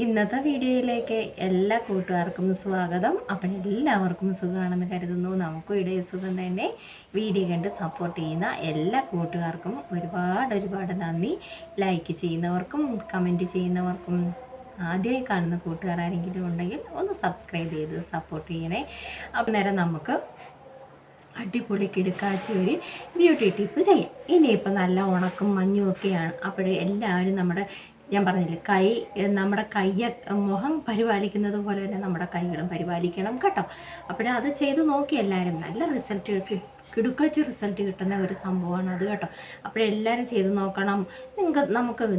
ഇന്നത്തെ വീഡിയോയിലേക്ക് എല്ലാ കൂട്ടുകാർക്കും സ്വാഗതം. അപ്പം എല്ലാവർക്കും സുഖമാണെന്ന് കരുതുന്നു. നമുക്കും ഇവിടെ സുഖം തന്നെ. വീഡിയോ കണ്ട് സപ്പോർട്ട് ചെയ്യുന്ന എല്ലാ കൂട്ടുകാർക്കും ഒരുപാട് നന്ദി. ലൈക്ക് ചെയ്യുന്നവർക്കും കമൻറ്റ് ചെയ്യുന്നവർക്കും ആദ്യമായി കാണുന്ന കൂട്ടുകാർ ആരെങ്കിലും ഉണ്ടെങ്കിൽ ഒന്ന് സബ്സ്ക്രൈബ് ചെയ്ത് സപ്പോർട്ട് ചെയ്യണേ. അപ്പം നേരം നമുക്ക് അടിപൊളി കിടുക്കാച്ചി ഒരു ബ്യൂട്ടി ടിപ്പ് ചെയ്യാം. ഇനിയിപ്പോൾ നല്ല ഉണക്കും മഞ്ഞും ഒക്കെയാണ്. അപ്പോഴേ എല്ലാവരും ഞാൻ പറഞ്ഞില്ലേ, നമ്മുടെ മുഖം പരിപാലിക്കുന്നത് പോലെ തന്നെ നമ്മുടെ കൈകളും പരിപാലിക്കണം കേട്ടോ. അത് ചെയ്ത് നോക്കി എല്ലാവരും. നല്ല റിസൾട്ട് കിടുക്കച്ച് റിസൾട്ട് കിട്ടുന്ന ഒരു സംഭവമാണ് അത് കേട്ടോ. അപ്പോഴെല്ലാവരും ചെയ്ത് നോക്കണം.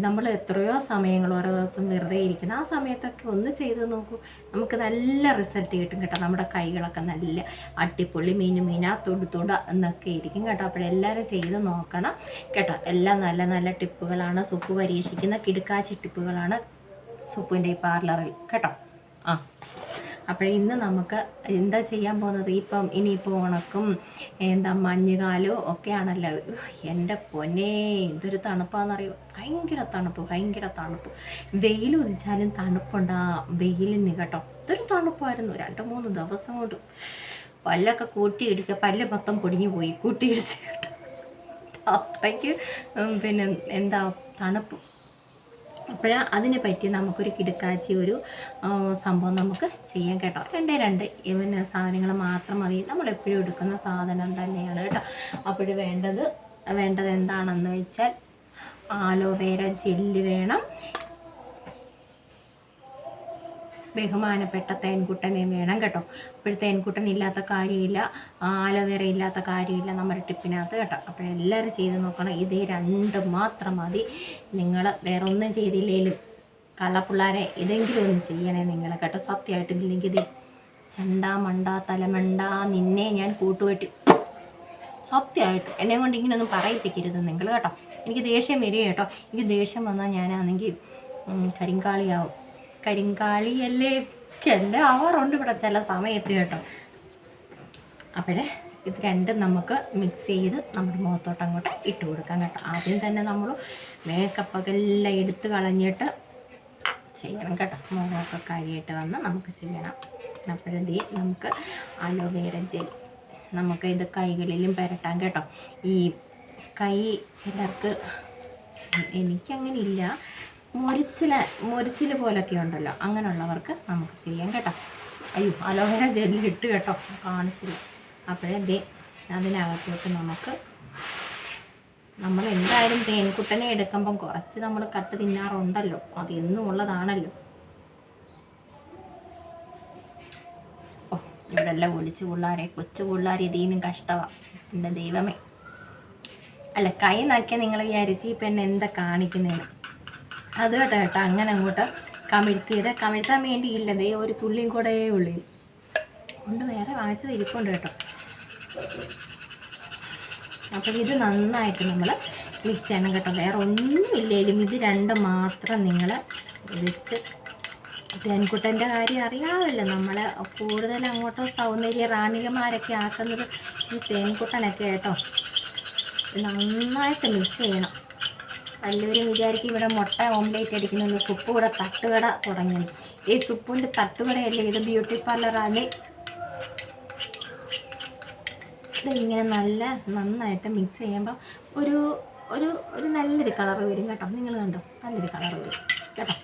നമ്മൾ എത്രയോ സമയങ്ങൾ ഓരോ ദിവസം വെറുതെ ഇരിക്കണം. ആ സമയത്തൊക്കെ ഒന്ന് ചെയ്ത് നോക്കൂ. നമുക്ക് നല്ല റിസൾട്ട് കിട്ടും കേട്ടോ. നമ്മുടെ കൈകളൊക്കെ നല്ല അടിപൊളി മീന തൊട എന്നൊക്കെ ഇരിക്കും കേട്ടോ. അപ്പോഴെല്ലാവരും ചെയ്ത് നോക്കണം കേട്ടോ. എല്ലാം നല്ല നല്ല ടിപ്പുകളാണ്. സുപ്പ് പരീക്ഷിക്കുന്ന കിടുക്കാച്ചി ടിപ്പുകളാണ് സുപ്പിൻ്റെ ഈ പാർലറിൽ കേട്ടോ. ഇന്ന് നമുക്ക് എന്താ ചെയ്യാൻ പോകുന്നത്, ഇനിയിപ്പോൾ ഉണക്കും മഞ്ഞുകാലോ ഒക്കെയാണല്ലോ. എൻ്റെ പൊന്നേ, ഇതൊരു തണുപ്പാണെന്നറിയോ. ഭയങ്കര തണുപ്പ്. വെയിൽ ഉദിച്ചാലും തണുപ്പുണ്ട് ആ വെയിലിന് കേട്ടോ. ഇതൊരു തണുപ്പായിരുന്നു. 2-3 ദിവസം കൊണ്ട് പല്ലൊക്കെ കൂട്ടിയിടിക്കുക. പല്ല് മൊത്തം പൊടിഞ്ഞു പോയി കൂട്ടിയിടിച്ച് കേട്ടോ. അത്രയ്ക്ക് തണുപ്പ്. അതിനെ പറ്റി നമുക്കൊരു കിടുക്കാച്ചി ഒരു സംഭവം നമുക്ക് ചെയ്യാം കേട്ടോ. രണ്ട് സാധനങ്ങൾ മാത്രം മതി. നമ്മളെപ്പോഴും എടുക്കുന്ന സാധനം തന്നെയാണ് കേട്ടോ. വേണ്ടത് എന്താണെന്ന് വെച്ചാൽ ആലോവേര ജെല്ല് വേണം. ബഹുമാനപ്പെട്ട തേൻകുട്ടനെ വേണം കേട്ടോ. തേൻകുട്ടൻ ഇല്ലാത്ത കാര്യമില്ല, ആലോവേര ഇല്ലാത്ത കാര്യമില്ല നമ്മുടെ ടിപ്പിനകത്ത് കേട്ടോ. എല്ലാവരും ചെയ്ത് നോക്കണം. ഇതേ 2 മാത്രം മതി. നിങ്ങൾ വേറെ ഒന്നും ചെയ്തില്ലെങ്കിലും കള്ളപ്പിള്ളാരെ ഇതെങ്കിലും ഒന്ന് ചെയ്യണേ നിങ്ങൾ കേട്ടോ. സത്യമായിട്ടും ഇല്ലെങ്കിൽ ഇത് മണ്ട തലമണ്ട നിന്നെ ഞാൻ കൂട്ടുകെട്ടി. സത്യമായിട്ടും എന്നെ കൊണ്ട് ഇങ്ങനെയൊന്നും പറയിപ്പിക്കരുത് നിങ്ങൾ കേട്ടോ. എനിക്ക് ദേഷ്യം വരിക കേട്ടോ. എനിക്ക് ദേഷ്യം വന്നാൽ ഞാനാണെങ്കിൽ കരിങ്കാളിയല്ലേ ആവാറുണ്ട് ഇവിടെ ചില സമയത്ത് കേട്ടോ. ഇത് രണ്ടും നമുക്ക് മിക്സ് ചെയ്ത് നമ്മുടെ മുഖത്തോട്ട് അങ്ങോട്ട് ഇട്ട് കൊടുക്കാം കേട്ടോ. ആദ്യം തന്നെ നമ്മൾ മേക്കപ്പൊക്കെ എല്ലാം എടുത്ത് കളഞ്ഞിട്ട് ചെയ്യണം കേട്ടോ. മുഖമൊക്കെ കരിയിട്ട് വന്ന് നമുക്ക് ചെയ്യണം. നമുക്ക് അലോവേര ജെൽ നമുക്ക് ഇത് കൈകളിലും പുരട്ടാം കേട്ടോ. ഈ കൈ ചിലർക്ക്, എനിക്കങ്ങനെ ഇല്ല, മൊരിച്ചിൽ പോലൊക്കെ ഉണ്ടല്ലോ, അങ്ങനെയുള്ളവർക്ക് നമുക്ക് ചെയ്യാം കേട്ടോ. അലോവേര ജെല്ലിട്ട് കേട്ടോ കാണിച്ചില്ല. അതിനകത്തോട്ട് നമ്മൾ എന്തായാലും തേൻകുട്ടനെ എടുക്കുമ്പം കുറച്ച് നമ്മൾ കട്ട് തിന്നാറുണ്ടല്ലോ, അത് എന്നും ഉള്ളതാണല്ലോ. ഇവിടെല്ലാം ഒളിച്ചു പിള്ളേരെ, കൊച്ചു പിള്ളേർ ഇതിനും കഷ്ടമാണ്. എൻ്റെ ദൈവമേ. അല്ല, കൈ നക്കിയാൽ നിങ്ങൾ വിചാരിച്ച് ഈ പെണ്ണ് എന്താ കാണിക്കുന്നതിന്. അത് കേട്ടോ അങ്ങനെ അങ്ങോട്ട് കമിഴ്ത്താൻ വേണ്ടിയില്ലതേ ഒരു തുള്ളിയും കൂടെ ഉള്ളി കൊണ്ട് വേറെ വാങ്ങിച്ചത് ഇരിപ്പുണ്ട് കേട്ടോ. ഇത് നന്നായിട്ട് നമ്മൾ മിക്സ് ചെയ്യണം കേട്ടോ. വേറെ ഒന്നും ഇല്ലേലും ഇത് 2 മാത്രം നിങ്ങൾ വെച്ച്. തേൻകുട്ടൻ്റെ കാര്യം അറിയാമല്ലോ, നമ്മളെ കൂടുതൽ അങ്ങോട്ടോ സൗന്ദര്യ റാണികമാരൊക്കെ ആക്കുന്നത് ഈ തേൻകുട്ടനൊക്കെ കേട്ടോ. നന്നായിട്ട് മിക്സ് ചെയ്യണം. എല്ലാവരും വിചാരിക്കും ഇവിടെ മുട്ട ഓംലേറ്റ് അടിക്കുന്നത് സുപ്പ് കൂടെ തട്ടുകട തുടങ്ങി. ഈ സുപ്പിൻ്റെ തട്ടുകടയല്ലേ ഇത്, ബ്യൂട്ടി പാർലറാണ്. ഇതിങ്ങനെ നന്നായിട്ട് മിക്സ് ചെയ്യുമ്പോൾ ഒരു നല്ലൊരു കളറ് വരും കേട്ടോ. നിങ്ങൾ കണ്ടോ, നല്ലൊരു കളറ് വരും കേട്ടോ.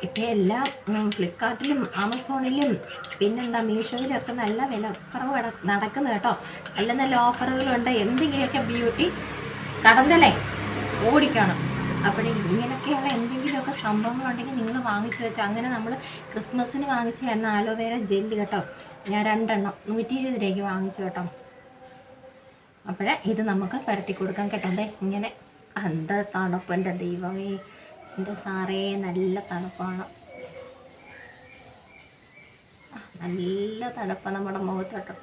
ഇപ്പം എല്ലാം ഫ്ലിപ്കാർട്ടിലും ആമസോണിലും മീഷോയിലൊക്കെ നല്ല വിലക്കുറവ് നടക്കുന്നു കേട്ടോ. നല്ല നല്ല ഓഫറുകളുണ്ട്. എന്തെങ്കിലുമൊക്കെ ബ്യൂട്ടി കടന്തലേ ഓടിക്കണം. ഇങ്ങനെയൊക്കെയുള്ള എന്തെങ്കിലുമൊക്കെ സംഭവങ്ങളുണ്ടെങ്കിൽ നിങ്ങൾ വാങ്ങിച്ചു വെച്ചോ. അങ്ങനെ നമ്മൾ ക്രിസ്മസിന് വാങ്ങിച്ചു തന്ന ആലോവേര ജെല്ല് കേട്ടോ, ഞാൻ 2 എണ്ണം 120 രൂപയ്ക്ക് വാങ്ങിച്ചു കേട്ടോ. ഇത് നമുക്ക് പുരട്ടി കൊടുക്കാം കേട്ടോ. ഇങ്ങനെ എന്താ തണുപ്പ്, എൻ്റെ ദൈവമേ, എൻ്റെ സാറേ, നല്ല തണുപ്പാണ്. നല്ല തണുപ്പാണ് നമ്മുടെ മുഖത്തോട്ടോ.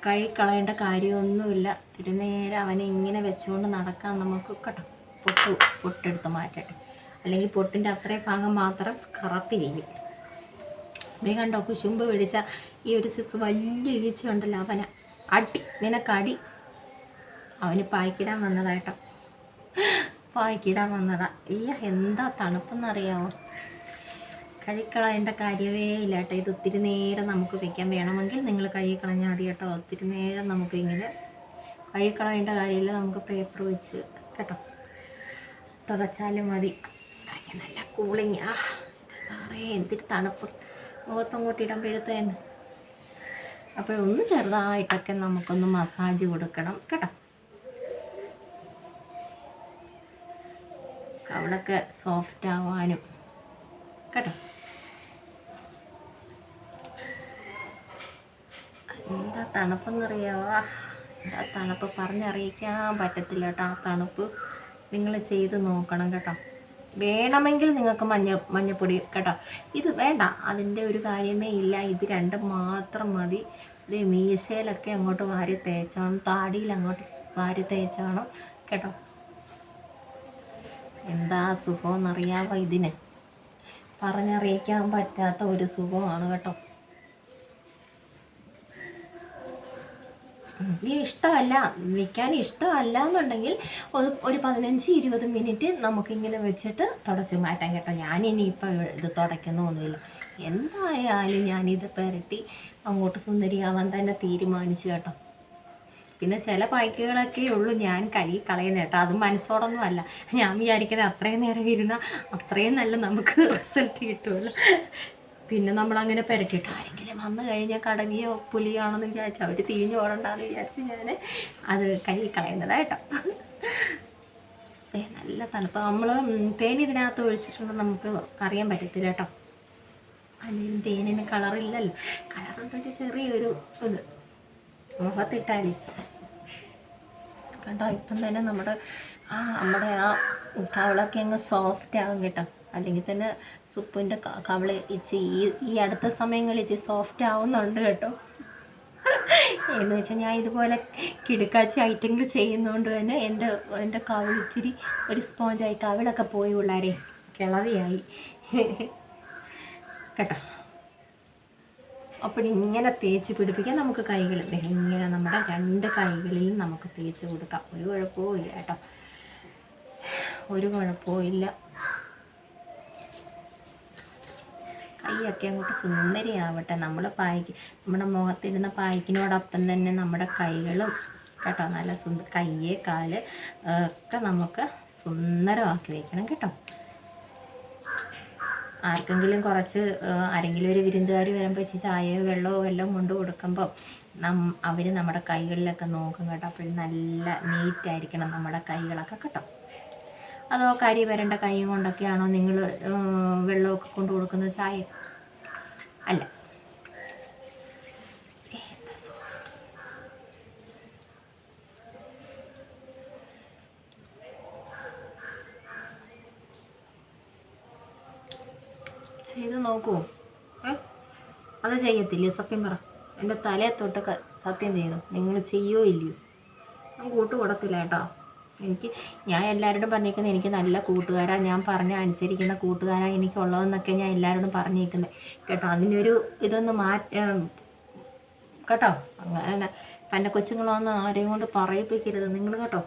കഴിക്കളയേണ്ട കാര്യമൊന്നുമില്ല. തിരുനേരം അവനെ ഇങ്ങനെ വെച്ചുകൊണ്ട് നടക്കാൻ നമുക്ക് കേട്ടോ. പൊട്ടെടുത്ത് മാറ്റട്ടെ, അല്ലെങ്കിൽ പൊട്ടിൻ്റെ അത്രയും ഭാഗം മാത്രം കറത്തിരിക്കും. കണ്ടോ, കുശുമ്പ് പിടിച്ച ഈ ഒരു വലിയ ഈച്ചയുണ്ടല്ലോ, നിനക്കടി അവന് പായ്ക്കിടാൻ വന്നതായിട്ടോ. പായ്ക്കിടാൻ വന്നതാ. എന്താ തണുപ്പെന്നറിയാമോ? കഴുകിക്കളയേണ്ട കാര്യമേ ഇല്ല കേട്ടോ. ഇത് ഒത്തിരി നേരം നമുക്ക് വെക്കാൻ വേണമെങ്കിൽ നിങ്ങൾ കഴുകിക്കളഞ്ഞാൽ മതി കേട്ടോ. ഒത്തിരി നേരം നമുക്ക് ഇങ്ങനെ കഴുകിക്കളയേണ്ട കാര്യമില്ല. നമുക്ക് പേപ്പർ വെച്ച് കേട്ടോ തുടച്ചാലും മതി. നല്ല കൂളിങ്. സാറേ എന്തിരി തണുപ്പ് മുഖത്തങ്ങോട്ട് ഇടുമ്പോഴത്തേന്. അപ്പോൾ ഒന്ന് ചെറുതായിട്ടൊക്കെ നമുക്കൊന്ന് മസാജ് കൊടുക്കണം കേട്ടോ. കവിളൊക്കെ സോഫ്റ്റ് ആവാനും കേട്ടോ. എന്താ തണുപ്പെന്നറിയാവോ? എന്താ തണുപ്പ് പറഞ്ഞറിയിക്കാൻ പറ്റത്തില്ല കേട്ടോ. ആ തണുപ്പ് നിങ്ങൾ ചെയ്ത് നോക്കണം കേട്ടോ. വേണമെങ്കിൽ നിങ്ങൾക്ക് മഞ്ഞപ്പൊടി കേട്ടോ. ഇത് വേണ്ട, അതിൻ്റെ ഒരു കാര്യമേ ഇല്ല. ഇത് രണ്ടും മാത്രം മതി. ഇത് മീശയിലൊക്കെ അങ്ങോട്ട് വാരി തേച്ചോണം, താടിയിൽ അങ്ങോട്ട് വാരി തേച്ചോണം കേട്ടോ. എന്താ സുഖമെന്നറിയാമോ? ഇതിന് പറഞ്ഞറിയിക്കാൻ പറ്റാത്ത ഒരു സുഖമാണ് കേട്ടോ. ഇനി ഇഷ്ടമല്ല, വയ്ക്കാൻ ഇഷ്ടമല്ല എന്നുണ്ടെങ്കിൽ ഒരു 15-20 മിനിറ്റ് നമുക്കിങ്ങനെ വെച്ചിട്ട് തുടച്ച് മാറ്റാം കേട്ടോ. ഞാനിനിയിപ്പോൾ ഇത് തുടയ്ക്കുന്നൊന്നുമില്ല. എന്തായാലും ഞാനിത് പുരട്ടി അങ്ങോട്ട് സുന്ദരിയാവാൻ തന്നെ തീരുമാനിച്ചു കേട്ടോ. പിന്നെ ചില പായ്ക്കുകളൊക്കെ ഉള്ളൂ ഞാൻ കഴുകി കളയുന്നത് കേട്ടോ. അതും മനസ്സോടൊന്നും അല്ല. ഞാൻ വിചാരിക്കുന്നത് അത്രയും നേരം ഇരുന്നാൽ അത്രയും നല്ല നമുക്ക് റിസൾട്ട് കിട്ടുമല്ലോ. പിന്നെ നമ്മളങ്ങനെ പുരട്ടിയിട്ട് ആരെങ്കിലും വന്നു കഴിഞ്ഞാൽ കടലിയോ പുലിയാണെന്ന് വിചാരിച്ചു അവർ തിരിഞ്ഞു ഓടണ്ടെന്ന് വിചാരിച്ച് ഞാൻ അത് കഴുകി കളയുന്നതായിട്ടോ. നല്ല തണുപ്പ്. നമ്മൾ തേൻ ഇതിനകത്ത് ഒഴിച്ചിട്ടുണ്ടെങ്കിൽ നമുക്ക് അറിയാൻ പറ്റത്തില്ല കേട്ടോ. അല്ലെങ്കിൽ തേനിന് കളറില്ലല്ലോ. കളറുണ്ടെങ്കിൽ ചെറിയൊരു ഇത് മുഖത്തിട്ടാൽ കണ്ടോ. ഇപ്പം തന്നെ നമ്മുടെ ആ കവളൊക്കെ അങ്ങ് സോഫ്റ്റ് ആകും കേട്ടോ. അല്ലെങ്കിൽ തന്നെ സുപ്പിൻ്റെ കവള് ഈ അടുത്ത സമയങ്ങളിൽ ഇച്ചിരി സോഫ്റ്റ് ആവുന്നുണ്ട് കേട്ടോ. എന്ന് വെച്ചാൽ ഞാൻ ഇതുപോലെ കിടുക്കാച്ചി ഐറ്റങ്ങൾ ചെയ്യുന്നതുകൊണ്ട് തന്നെ എൻ്റെ കവിൾ ഇച്ചിരി ഒരു സ്പോഞ്ചായി. കവിളൊക്കെ പോയി പിള്ളേരെ കിളവിയായി കേട്ടോ. അപ്പോൾ ഇങ്ങനെ തേച്ച് പിടിപ്പിക്കാൻ നമുക്ക് കൈകളിൽ ഇങ്ങനെ നമ്മുടെ 2 കൈകളിലും നമുക്ക് തേച്ച് കൊടുക്കാം. ഒരു കുഴപ്പവും ഇല്ല കേട്ടോ. ഒരു കുഴപ്പവും ഇല്ല. കൈയൊക്കെ അങ്ങോട്ട് സുന്ദരിയാവട്ടെ. നമ്മുടെ മുഖത്തിടുന്ന പായ്ക്കിനോടൊപ്പം തന്നെ നമ്മുടെ കൈകളും കേട്ടോ നല്ല കയ്യ് കാല് ഒക്കെ നമുക്ക് സുന്ദരമാക്കി വയ്ക്കണം കേട്ടോ. ആർക്കെങ്കിലും ആരെങ്കിലും ഒരു വിരുന്നുകാർ വരുമ്പോൾ ചായയോ വെള്ളമോ എല്ലാം കൊണ്ട് കൊടുക്കുമ്പോൾ അവർ നമ്മുടെ കൈകളിലൊക്കെ നോക്കും കേട്ടോ. അപ്പോൾ നല്ല നീറ്റായിരിക്കണം നമ്മുടെ കൈകളൊക്കെ കേട്ടോ. അതോ കരി വരേണ്ട കൈ കൊണ്ടൊക്കെയാണോ നിങ്ങൾ വെള്ളമൊക്കെ കൊണ്ട് കൊടുക്കുന്നത്? ചായ അല്ല. ചെയ്ത് നോക്കുമോ? അത് ചെയ്യത്തില്ലേ? സത്യം പറ. എൻ്റെ തലയെ തൊട്ട് സത്യം ചെയ്തു. നിങ്ങൾ ചെയ്യുമോ ഇല്ലയോ? ഞാൻ കൂട്ടുകൂടത്തില്ല കേട്ടോ. ഞാൻ എല്ലാവരോടും പറഞ്ഞേക്കുന്നത് എനിക്ക് നല്ല കൂട്ടുകാരാണ്, ഞാൻ പറഞ്ഞ അനുസരിക്കുന്ന കൂട്ടുകാരാണ് എനിക്കുള്ളതെന്നൊക്കെ ഞാൻ എല്ലാവരോടും പറഞ്ഞേക്കുന്നത് കേട്ടോ. അതിനൊരു ഇതൊന്ന് കേട്ടോ. അങ്ങനെ പന്ന കൊച്ചുങ്ങളാന്ന് ആരെയും കൊണ്ട് പറയിപ്പിക്കരുത് നിങ്ങൾ കേട്ടോ.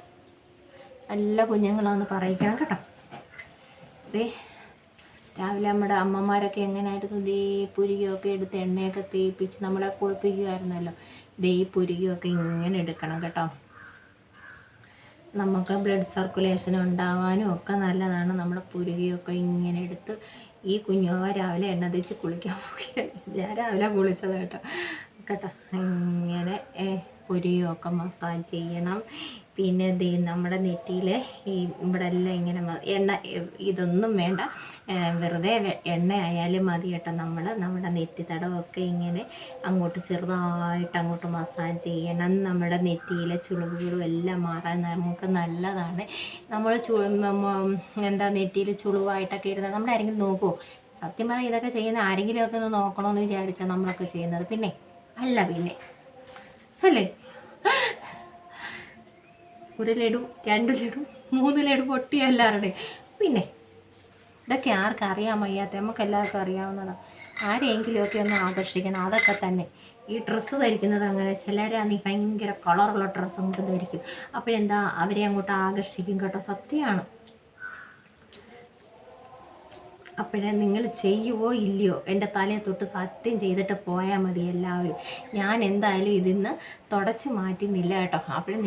നല്ല കുഞ്ഞുങ്ങളാന്ന് പറയിക്കണം കേട്ടോ. രാവിലെ നമ്മുടെ അമ്മമാരൊക്കെ എങ്ങനെയായിരുന്നു പുരികയൊക്കെ എടുത്ത് എണ്ണയൊക്കെ തേപ്പിച്ച് നമ്മളെ കുളിപ്പിക്കുമായിരുന്നല്ലോ. പുരികയൊക്കെ ഇങ്ങനെ എടുക്കണം കേട്ടോ. നമുക്ക് ബ്ലഡ് സർക്കുലേഷൻ ഉണ്ടാവാനും ഒക്കെ നല്ലതാണ്. നമ്മുടെ പുരുകയൊക്കെ ഇങ്ങനെ എടുത്ത് ഈ കുഞ്ഞുവാവ രാവിലെ എണ്ണ തേച്ച് കുളിക്കാൻ പോവുകയാണ്. ഞാൻ രാവിലെ കുളിച്ചത് കേട്ടോ. ഇങ്ങനെ പുരികയൊക്കെ മസാജ് ചെയ്യണം. പിന്നെ നമ്മുടെ നെറ്റിയിലെ ഇവിടെ എല്ലാം ഇങ്ങനെ എണ്ണ ഇതൊന്നും വേണ്ട, വെറുതെ എണ്ണ ആയാലും മതി കേട്ടോ. നമ്മുടെ നെറ്റി തടവൊക്കെ ഇങ്ങനെ അങ്ങോട്ട് ചെറുതായിട്ട് അങ്ങോട്ട് മസാജ് ചെയ്യണം. നമ്മുടെ നെറ്റിയിലെ ചുളിവുകളും എല്ലാം മാറാൻ നമുക്ക് നല്ലതാണ്. നമ്മൾ നെറ്റിയിൽ ചുളിവായിട്ടൊക്കെ ഇരുന്നാൽ നമ്മുടെ ആരെങ്കിലും നോക്കുമോ? സത്യം പറഞ്ഞാൽ ഇതൊക്കെ ചെയ്യുന്ന ആരെങ്കിലുമൊക്കെ ഒന്ന് നോക്കണമെന്ന് വിചാരിച്ചാൽ നമ്മളൊക്കെ ചെയ്യുന്നത്. പിന്നെ അല്ലേ? ഒരു ലഡു 2 ലഡു 3 ലഡു പൊട്ടി എല്ലാവരുടെയും. പിന്നെ ഇതൊക്കെ ആർക്കും അറിയാൻ വയ്യാത്ത നമുക്ക് എല്ലാവർക്കും അറിയാവുന്നതാണ്. ആരെയെങ്കിലുമൊക്കെ ഒന്ന് ആകർഷിക്കണം. അതൊക്കെ തന്നെ. ഈ ഡ്രസ്സ് ധരിക്കുന്നത് അങ്ങനെ ചിലരാണെങ്കിൽ ഭയങ്കര കളറുള്ള ഡ്രസ്സ് അങ്ങോട്ട് ധരിക്കും. അപ്പോഴെന്താ അവരെ അങ്ങോട്ട് ആകർഷിക്കും കേട്ടോ. സത്യമാണ്. അപ്പോഴേ നിങ്ങൾ ചെയ്യുവോ ഇല്ലയോ, എൻ്റെ തലയെ തൊട്ട് സത്യം ചെയ്തിട്ട് പോയാൽ മതി എല്ലാവരും. ഞാൻ എന്തായാലും ഇതിന്ന് തുടച്ച് മാറ്റുന്നില്ല കേട്ടോ. അപ്പോഴേ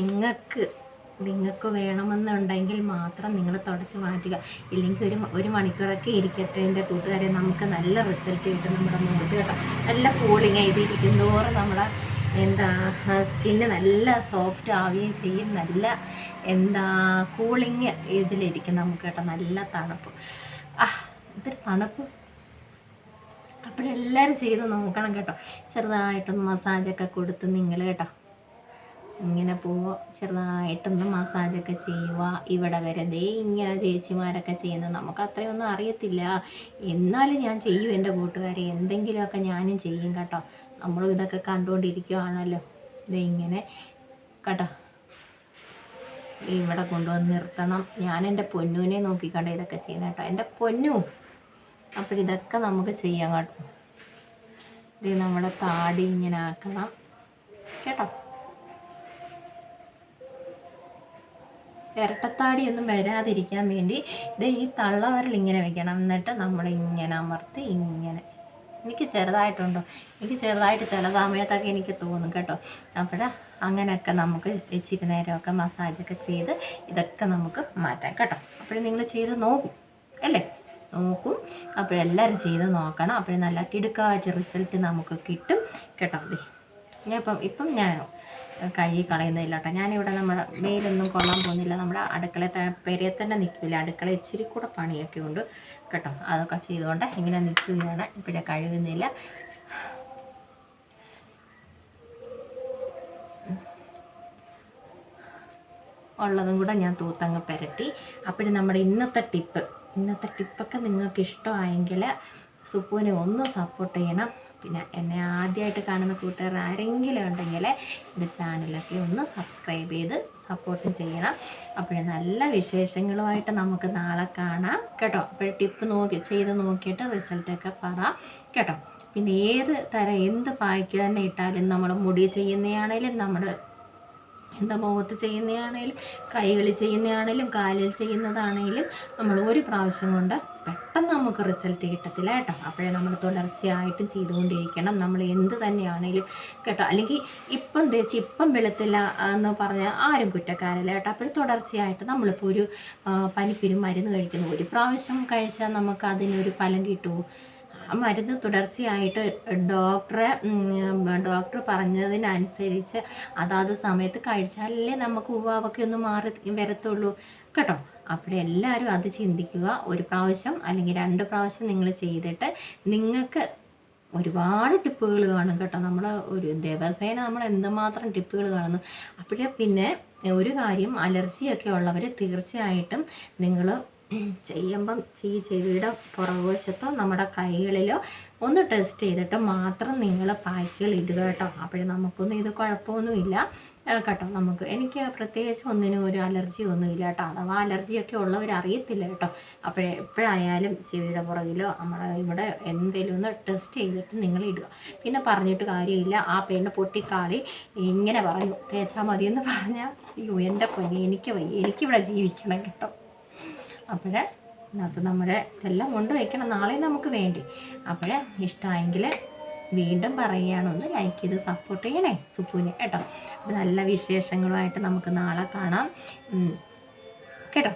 നിങ്ങൾക്ക് വേണമെന്നുണ്ടെങ്കിൽ മാത്രം നിങ്ങൾ തുടച്ച് മാറ്റുക. ഇല്ലെങ്കിൽ ഒരു മണിക്കൂറൊക്കെ ഇരിക്കട്ടെ എൻ്റെ കൂട്ടുകാരെ, നമുക്ക് നല്ല റിസൾട്ട് കിട്ടും നമ്മുടെ മുഖത്ത് കേട്ടോ. നല്ല കൂളിങ് ഇതിരിക്കുന്നതോറും നമ്മളെ സ്കിന്ന് നല്ല സോഫ്റ്റ് ആവുകയും ചെയ്യും. നല്ല കൂളിങ് ഇതിലിരിക്കും നമുക്ക് കേട്ടോ. നല്ല തണുപ്പ്, ഇതൊരു തണുപ്പ്. അപ്പോഴെല്ലാവരും ചെയ്ത് നോക്കണം കേട്ടോ. ചെറുതായിട്ടൊന്ന് മസാജൊക്കെ കൊടുത്ത് നിങ്ങൾ കേട്ടോ ഇങ്ങനെ പോവുക, ചെറുതായിട്ടൊന്ന് മസാജൊക്കെ ചെയ്യുക. ഇവിടെ വരെ ഇങ്ങനെ ചേച്ചിമാരൊക്കെ ചെയ്യുന്നത് നമുക്ക് അത്രയൊന്നും അറിയത്തില്ല, എന്നാലും ഞാൻ ചെയ്യും എൻ്റെ കൂട്ടുകാരെ. എന്തെങ്കിലുമൊക്കെ ഞാനും ചെയ്യും കേട്ടോ. നമ്മളും ഇതൊക്കെ കണ്ടുകൊണ്ടിരിക്കുകയാണല്ലോ. ഇങ്ങനെ കേട്ടോ ഇവിടെ കൊണ്ടുവന്ന് നിർത്തണം. ഞാൻ എൻ്റെ പൊന്നൂനെ നോക്കിക്കണ്ട ഇതൊക്കെ ചെയ്യുന്നത് കേട്ടോ, എൻ്റെ പൊന്നു. അപ്പോഴിതൊക്കെ നമുക്ക് ചെയ്യാം കേട്ടോ. ഇത് നമ്മുടെ താടി ഇങ്ങനെ ആക്കണം കേട്ടോ. ഇരട്ടത്താടിയൊന്നും വരാതിരിക്കാൻ വേണ്ടി ഈ തള്ളവരൽ ഇങ്ങനെ വെക്കണം. എന്നിട്ട് നമ്മളിങ്ങനെ അമർത്തി ഇങ്ങനെ. എനിക്ക് ചെറുതായിട്ട് ചില സമയത്തൊക്കെ എനിക്ക് തോന്നും കേട്ടോ. അപ്പോൾ അങ്ങനെയൊക്കെ നമുക്ക് ഇച്ചിരി നേരമൊക്കെ മസാജൊക്കെ ചെയ്ത് ഇതൊക്കെ നമുക്ക് മാറ്റാം കേട്ടോ. അപ്പോഴും നിങ്ങൾ ചെയ്ത് നോക്കും അല്ലേ? നോക്കും. അപ്പോഴെല്ലാവരും ചെയ്ത് നോക്കണം. അപ്പോഴും നല്ല കിടുക്കാച്ച റിസൾട്ട് നമുക്ക് കിട്ടും കേട്ടോ. ഇപ്പം ഞാൻ കൈ കളയുന്നില്ല കേട്ടോ. ഞാനിവിടെ നമ്മുടെ വെയിലൊന്നും കൊള്ളാൻ പോകുന്നില്ല. നമ്മുടെ പെരയെ തന്നെ നിൽക്കില്ല. അടുക്കള ഇച്ചിരി കൂടെ പണിയൊക്കെ ഉണ്ട് കേട്ടോ. അതൊക്കെ ചെയ്തുകൊണ്ട് ഇങ്ങനെ നിൽക്കുകയാണ്. ഇപ്പോഴേ കഴുകുന്നില്ല. ഉള്ളതും കൂടെ ഞാൻ തൂത്തങ്ങ് പുരട്ടി. അപ്പോഴും നമ്മുടെ ഇന്നത്തെ ടിപ്പൊക്കെ നിങ്ങൾക്ക് ഇഷ്ടമായെങ്കിൽ സുപ്പുവിനെ ഒന്ന് സപ്പോർട്ട് ചെയ്യണം. പിന്നെ എന്നെ ആദ്യമായിട്ട് കാണുന്ന കൂട്ടുകാർ ആരെങ്കിലും ഉണ്ടെങ്കിൽ എൻ്റെ ചാനലൊക്കെ ഒന്ന് സബ്സ്ക്രൈബ് ചെയ്ത് സപ്പോർട്ടും ചെയ്യണം. അപ്പോഴേ നല്ല വിശേഷങ്ങളുമായിട്ട് നമുക്ക് നാളെ കാണാം കേട്ടോ. അപ്പോഴേ ടിപ്പ് ചെയ്ത് നോക്കിയിട്ട് റിസൾട്ടൊക്കെ പറ കേട്ടോ. പിന്നെ എന്ത് പായ്ക്ക് തന്നെ ഇട്ടാലും നമ്മൾ മുടി ചെയ്യുന്നതാണേലും നമ്മുടെ മുഖത്ത് ചെയ്യുന്നതാണേലും കൈകളിൽ ചെയ്യുന്നതാണേലും കാലിൽ ചെയ്യുന്നതാണേലും നമ്മൾ ഒരു പ്രാവശ്യം കൊണ്ട് പെട്ടെന്ന് നമുക്ക് റിസൾട്ട് കിട്ടത്തില്ല കേട്ടോ. അപ്പോഴേ നമ്മൾ തുടർച്ചയായിട്ടും ചെയ്തുകൊണ്ടിരിക്കണം. നമ്മൾ എന്ത് തന്നെയാണേലും കേട്ടോ. അല്ലെങ്കിൽ ഇപ്പം വെളുത്തില്ല എന്ന് പറഞ്ഞാൽ ആരും കുറ്റക്കാരല്ല കേട്ടോ. അപ്പോൾ തുടർച്ചയായിട്ട് നമ്മളിപ്പോൾ ഒരു പനിപ്പിനും മരുന്ന് കഴിക്കുന്നു. ഒരു പ്രാവശ്യം കഴിച്ചാൽ നമുക്ക് അതിനൊരു ഫലം കിട്ടുമോ? മരുന്ന് തുടർച്ചയായിട്ട് ഡോക്ടർ പറഞ്ഞതിനനുസരിച്ച് അതാത് സമയത്ത് കഴിച്ചാലല്ലേ നമുക്ക് ഉവ്വാവൊക്കെ ഒന്ന് മാറി വരത്തുള്ളൂ കേട്ടോ. അപ്പോഴെല്ലാവരും അത് ചിന്തിക്കുക. ഒരു പ്രാവശ്യം അല്ലെങ്കിൽ 2 പ്രാവശ്യം നിങ്ങൾ ചെയ്തിട്ട് നിങ്ങൾക്ക് ഒരുപാട് ടിപ്പുകൾ കാണും കേട്ടോ. ഒരു ദിവസേന നമ്മൾ എന്തുമാത്രം ടിപ്പുകൾ കാണുന്നു. അപ്പോഴേ പിന്നെ ഒരു കാര്യം, അലർജിയൊക്കെ ഉള്ളവർ തീർച്ചയായിട്ടും നിങ്ങൾ ചെയ്യുമ്പം ചെവിയുടെ പുറകുവശത്തോ നമ്മുടെ കൈകളിലോ ഒന്ന് ടെസ്റ്റ് ചെയ്തിട്ട് മാത്രം നിങ്ങൾ പായ്ക്കുകൾ ഇടുക കേട്ടോ. അപ്പോഴേ നമുക്കൊന്നും ഇത് കുഴപ്പമൊന്നുമില്ല കേട്ടോ. എനിക്ക് പ്രത്യേകിച്ച് ഒന്നിനും ഒരു അലർജി ഒന്നുമില്ല കേട്ടോ. അഥവാ അലർജിയൊക്കെ ഉള്ളവർ അറിയത്തില്ല കേട്ടോ. എപ്പോഴായാലും ചെവിയുടെ പുറകിലോ ഇവിടെ എന്തെങ്കിലും ഒന്ന് ടെസ്റ്റ് ചെയ്തിട്ട് നിങ്ങൾ ഇടുക. പിന്നെ പറഞ്ഞിട്ട് കാര്യമില്ല. ആ പെണ്ണ് പൊട്ടിക്കാളി ഇങ്ങനെ പറഞ്ഞു തേച്ചാൽ മതിയെന്ന് പറഞ്ഞാൽ അയ്യോ എൻ്റെ പൊന്നെ, എനിക്കിവിടെ ജീവിക്കണം കേട്ടോ. അപ്പോഴേ ഇതിനകത്ത് നമ്മുടെ ഇതെല്ലാം കൊണ്ടുവയ്ക്കണം, നാളെ നമുക്ക് വേണ്ടി. അപ്പോഴേ ഇഷ്ടമായെങ്കിൽ വീണ്ടും പറയുകയാണ്, ഒന്ന് ലൈക്ക് ചെയ്ത് സപ്പോർട്ട് ചെയ്യണേ സുപ്പുവിനെ കേട്ടോ. നല്ല വിശേഷങ്ങളുമായിട്ട് നമുക്ക് നാളെ കാണാം കേട്ടോ.